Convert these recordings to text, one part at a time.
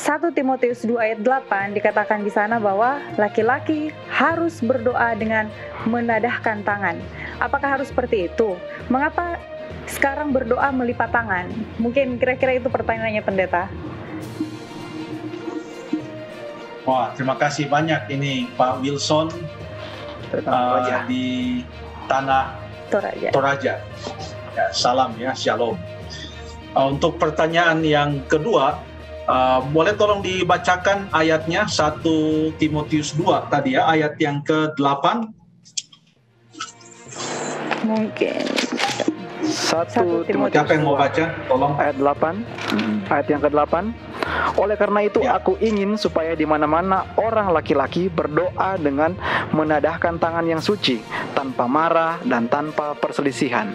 1 Timotius 2 ayat 8 dikatakan di sana bahwa laki-laki harus berdoa dengan menadahkan tangan. Apakah harus seperti itu? Mengapa sekarang berdoa melipat tangan? Mungkin kira-kira itu pertanyaannya pendeta. Wah, terima kasih banyak ini Pak Wilson di Tanah Toraja. Ya, salam ya, shalom. Untuk pertanyaan yang kedua, boleh tolong dibacakan ayatnya 1 Timotius 2 tadi ya, ayat yang ke-8. Mungkin 1 Timotius siapa yang mau baca? Tolong. Ayat 8, ayat yang ke-8. Oleh karena itu aku ingin supaya di mana-mana orang laki-laki berdoa dengan menadahkan tangan yang suci, tanpa marah dan tanpa perselisihan.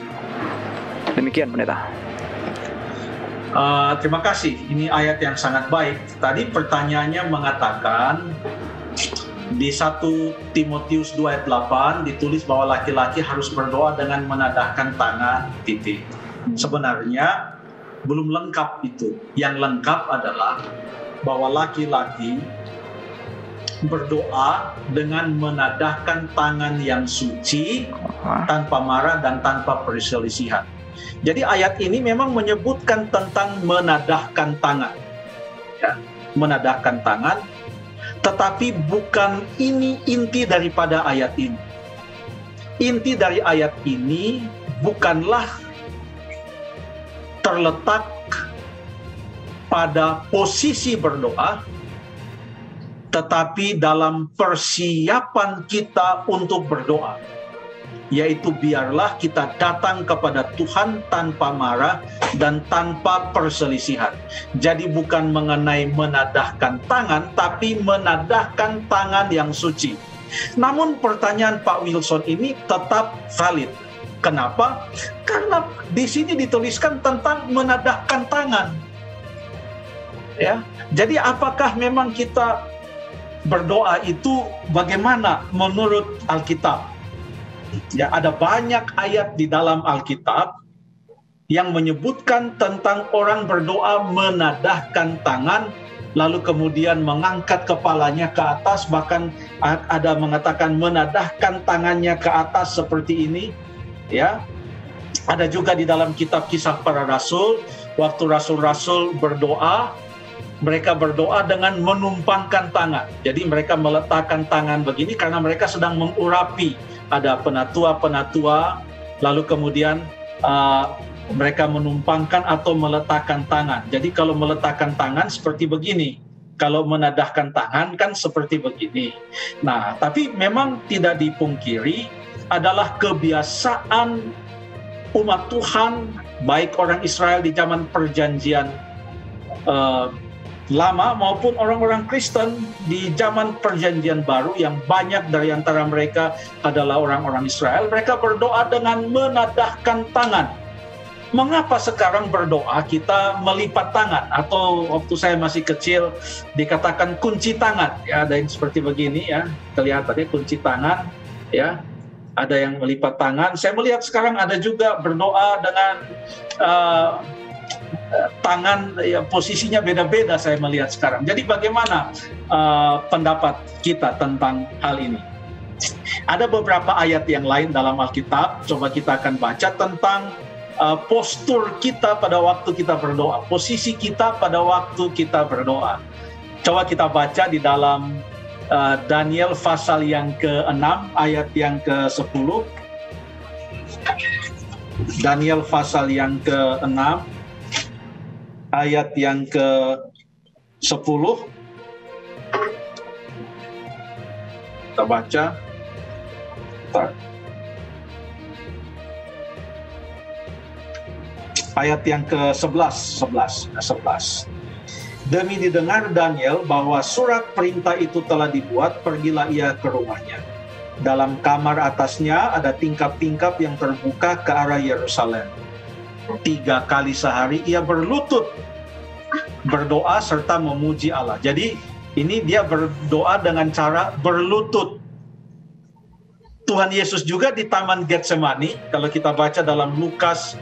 Demikian pendeta. Terima kasih. Ini ayat yang sangat baik. Tadi pertanyaannya mengatakan di 1 Timotius 2 ayat 8 ditulis bahwa laki-laki harus berdoa dengan menadahkan tangan titik. Sebenarnya belum lengkap itu. Yang lengkap adalah bahwa laki-laki berdoa dengan menadahkan tangan yang suci, tanpa marah dan tanpa perselisihan. Jadi ayat ini memang menyebutkan tentang menadahkan tangan, ya, menadahkan tangan, tetapi bukan ini inti daripada ayat ini. Inti dari ayat ini bukanlah terletak pada posisi berdoa, tetapi dalam persiapan kita untuk berdoa, yaitu biarlah kita datang kepada Tuhan tanpa marah dan tanpa perselisihan. Jadi bukan mengenai menadahkan tangan, tapi menadahkan tangan yang suci. Namun pertanyaan Pak Wilson ini tetap valid. Kenapa? Karena di sini dituliskan tentang menadahkan tangan. Ya, jadi apakah memang kita berdoa itu bagaimana menurut Alkitab? Ya, ada banyak ayat di dalam Alkitab yang menyebutkan tentang orang berdoa menadahkan tangan, lalu kemudian mengangkat kepalanya ke atas, bahkan ada mengatakan menadahkan tangannya ke atas seperti ini. Ya, ada juga di dalam kitab Kisah Para Rasul, waktu rasul-rasul berdoa, mereka berdoa dengan menumpangkan tangan. Jadi mereka meletakkan tangan begini karena mereka sedang mengurapi. Ada penatua-penatua, lalu kemudian mereka menumpangkan atau meletakkan tangan. Jadi kalau meletakkan tangan seperti begini, kalau menadahkan tangan kan seperti begini. Nah, tapi memang tidak dipungkiri adalah kebiasaan umat Tuhan, baik orang Israel di zaman perjanjian lama maupun orang-orang Kristen di zaman perjanjian baru, yang banyak dari antara mereka adalah orang-orang Israel. Mereka berdoa dengan menadahkan tangan. Mengapa sekarang berdoa kita melipat tangan? Atau waktu saya masih kecil dikatakan kunci tangan, ya, ada yang seperti begini ya, kelihatannya kunci tangan, ya, ada yang melipat tangan. Saya melihat sekarang ada juga berdoa dengan tangan, ya, posisinya beda-beda saya melihat sekarang. Jadi bagaimana pendapat kita tentang hal ini? Ada beberapa ayat yang lain dalam Alkitab, coba kita akan baca tentang postur kita pada waktu kita berdoa, posisi kita pada waktu kita berdoa. Coba kita baca di dalam Daniel pasal yang ke-6 ayat yang ke-10. Daniel pasal yang ke-6 ayat yang ke-10. Kita baca. Ayat yang ke-11. Demi didengar Daniel bahwa surat perintah itu telah dibuat, pergilah ia ke rumahnya. Dalam kamar atasnya ada tingkap-tingkap yang terbuka ke arah Yerusalem. 3 kali sehari ia berlutut, berdoa serta memuji Allah. Jadi ini dia berdoa dengan cara berlutut. Tuhan Yesus juga di Taman Getsemani, kalau kita baca dalam Lukas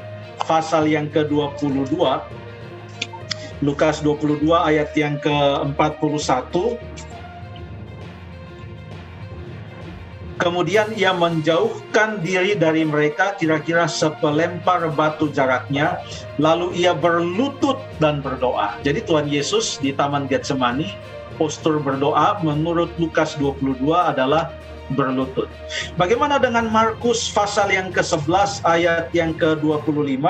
pasal yang ke-22, Lukas 22 ayat yang ke-41. Kemudian ia menjauhkan diri dari mereka kira-kira sepelempar batu jaraknya, lalu ia berlutut dan berdoa. Jadi Tuhan Yesus di Taman Getsemani, postur berdoa menurut Lukas 22 adalah berlutut. Bagaimana dengan Markus pasal yang ke-11 ayat yang ke-25?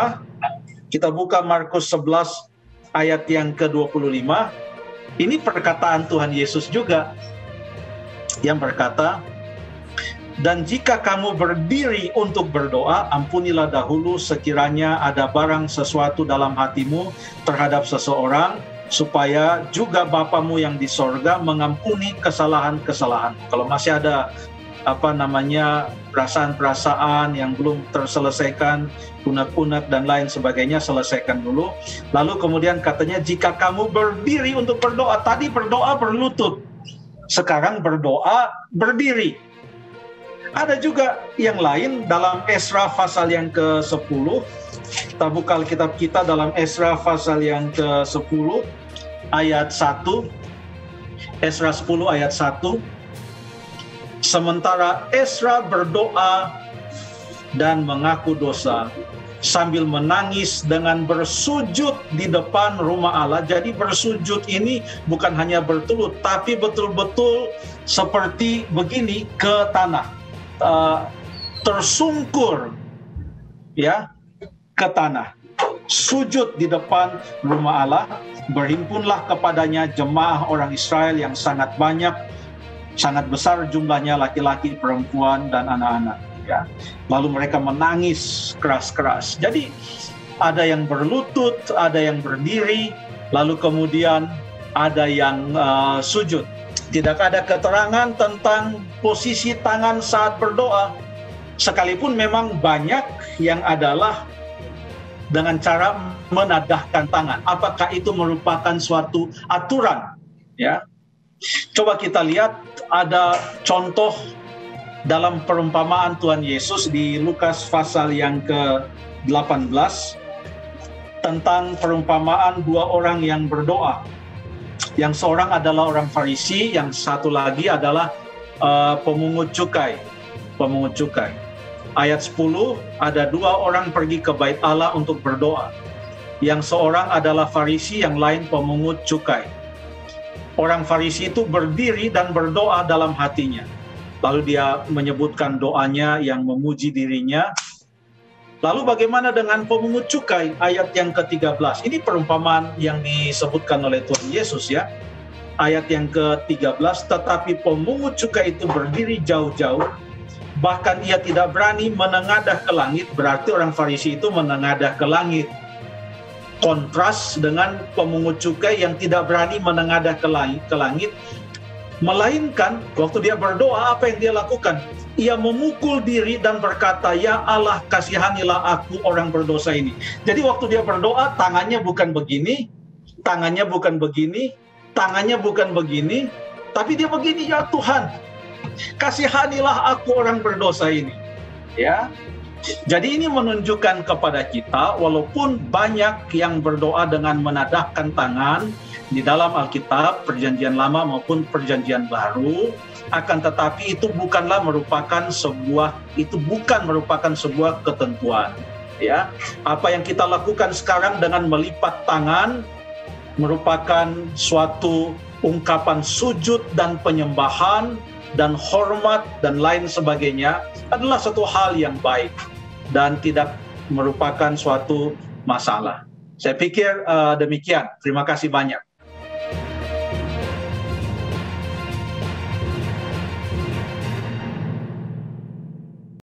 Kita buka Markus 11 ayat yang ke-25. Ini perkataan Tuhan Yesus juga yang berkata, "Dan jika kamu berdiri untuk berdoa, ampunilah dahulu sekiranya ada barang sesuatu dalam hatimu terhadap seseorang, supaya juga Bapamu yang di sorga mengampuni kesalahan-kesalahan." Kalau masih ada perasaan-perasaan yang belum terselesaikan, unek-unek dan lain sebagainya, selesaikan dulu. Lalu kemudian katanya, jika kamu berdiri untuk berdoa, tadi berdoa berlutut, sekarang berdoa berdiri. Ada juga yang lain dalam Esra pasal yang ke-10. Kita buka Alkitab kita dalam Esra pasal yang ke-10 ayat 1. Esra 10 ayat 1. Sementara Esra berdoa dan mengaku dosa sambil menangis dengan bersujud di depan rumah Allah. Jadi bersujud ini bukan hanya bertelut, tapi betul-betul seperti begini ke tanah. Tersungkur ya ke tanah, sujud di depan rumah Allah. Berhimpunlah kepadanya jemaah orang Israel yang sangat banyak, sangat besar jumlahnya, laki-laki, perempuan, dan anak-anak ya. Lalu mereka menangis keras-keras. Jadi ada yang berlutut, ada yang berdiri, lalu kemudian ada yang sujud. Tidak ada keterangan tentang posisi tangan saat berdoa, sekalipun memang banyak yang adalah dengan cara menadahkan tangan. Apakah itu merupakan suatu aturan? Ya, coba kita lihat ada contoh dalam perumpamaan Tuhan Yesus di Lukas pasal yang ke-18 tentang perumpamaan dua orang yang berdoa. Yang seorang adalah orang Farisi, yang satu lagi adalah pemungut cukai. Ayat 10, ada dua orang pergi ke bait Allah untuk berdoa. Yang seorang adalah Farisi, yang lain pemungut cukai. Orang Farisi itu berdiri dan berdoa dalam hatinya. Lalu dia menyebutkan doanya yang memuji dirinya. Lalu bagaimana dengan pemungut cukai? Ayat yang ke-13. Ini perumpamaan yang disebutkan oleh Tuhan Yesus ya. Ayat yang ke-13, tetapi pemungut cukai itu berdiri jauh-jauh, bahkan ia tidak berani menengadah ke langit. Berarti orang Farisi itu menengadah ke langit. Kontras dengan pemungut cukai yang tidak berani menengadah ke langit. Melainkan waktu dia berdoa, apa yang dia lakukan? Ia memukul diri dan berkata, "Ya Allah, kasihanilah aku orang berdosa ini." Jadi waktu dia berdoa, tangannya bukan begini, tangannya bukan begini, tapi dia begini, "Ya Tuhan, kasihanilah aku orang berdosa ini." Ya. Jadi ini menunjukkan kepada kita, walaupun banyak yang berdoa dengan menadahkan tangan di dalam Alkitab, Perjanjian Lama maupun Perjanjian Baru, akan tetapi itu bukan merupakan sebuah ketentuan. Ya, apa yang kita lakukan sekarang dengan melipat tangan merupakan suatu ungkapan sujud dan penyembahan dan hormat dan lain sebagainya, adalah satu hal yang baik dan tidak merupakan suatu masalah. Saya pikir demikian. Terima kasih banyak.